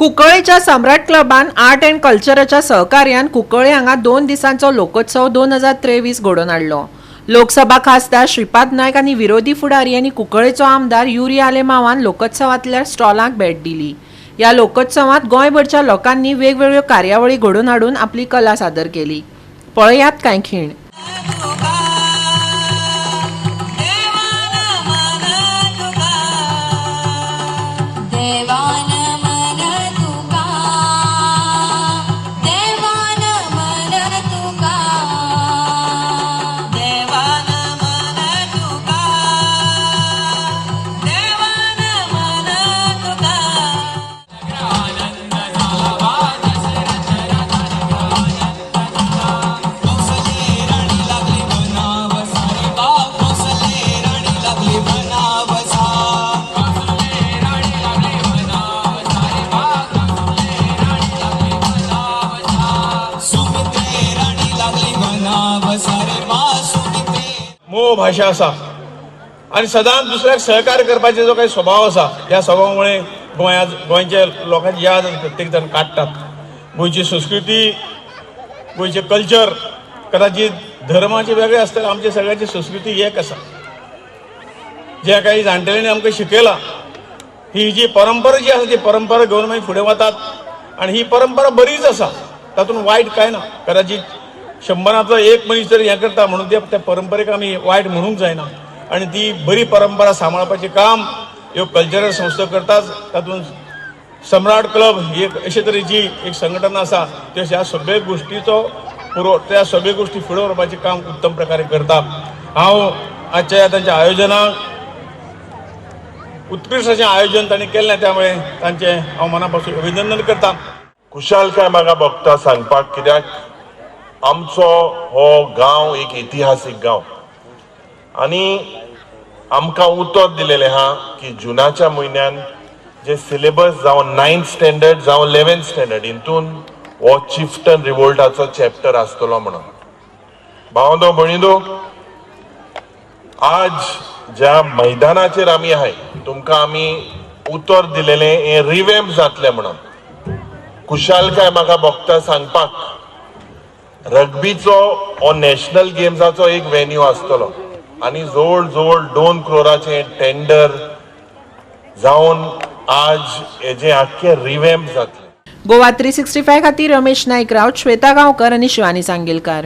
कुंकळेच्या Samrat क्लबान art and कल्चरच्या सहकार्यान कुंकळे हांगा 2 दिसांचो लोकोत्सव 2023 घडोवन हाडलो। लोकसभा खासदार श्रीपाद नायक आनी विरोधी फुडारी आनी कुंकळेचो आमदार युरी आलेमावान लोकोत्सवांतल्या स्टॉलांक भेट दिली। ह्या लोकोत्सवांत गोंयभरच्या लोकांनी वेगवेगळ्यो कार्यावळी घडोवन हाडून आपली कला सादर केली। पळयात कांय खीण। मोह भाषा आसा आणि सदांच दुसऱ्याक सहकार्य करपाचे जो काही स्वभाव आसा ह्या स्वभावामुळे गोंयच्या लोकांची याद प्रत्येक जण काडटात। गोंयची संस्कृती गोंयचे कल्चर कदाचित धर्माचे वेगळे आसतले, आमची सगळ्यांची संस्कृती एक आसा। जे काही जाणटेल्यांनी आमकां शिकयला ही जी परंपरा जी आसा ती परंपरा घेवन आमी फुडें वतात आणि ही परंपरा बरीच आसा, तातूंत वायट कांय ना। कदाचित 100रांतलो एक मनीस जर हें करता म्हणून त्या परंपरेक आमी वायट म्हणूंक जायना आणि ती बरी परंपरा सांबाळपाचें काम ह्यो कल्चरल संस्था करतात। तातूंत सम्राट क्लब ही एक अशे तरेची एक संघटना आसा त्यो ह्या सगळे गोष्टीचो त्या सगळे गोष्टी फुडें व्हरपाचें काम उत्तम प्रकारे करता। हांव आजच्या तांच्या आयोजनाक उत्कृश्ट अशें आयोजन तांणी केल्लें, त्यामुळे तांचें हांव मना पासून अभिनंदन करता। खुशालकाय म्हाका भोगता सांगपाक, कित्याक आमचो हो गांव एक इतिहासीक गांव आणि आमकां उतर दिलेलें आहा की जुनाच्या म्हयन्यान जे सिलेबस जावं 9th स्टँडर्ड जावं 11th स्टँडर्ड हितून हो चिफ्टन रिवोल्टाचो चॅप्टर आसतलो म्हणून। भावंदो भयणींनो, आज ज्या मैदानाचेर आमी आहाय तुमकां आमी उतर दिलेलें हें रिवॅम्प जातलें म्हणून। खुशालकाय म्हाका भोगता सांगपाक, रग्बीचो हो नॅशनल गेम्साचो एक वेन्यू आसतलो आणि जवळ जवळ 2 करोडाचे टेंडर जावन आज हेजे आख्खे रिवॅम्प जातले। गोवा 365 खातीर रमेश नायक राऊत, श्वेता गांवकर आनी शिवानी सांगेलकार।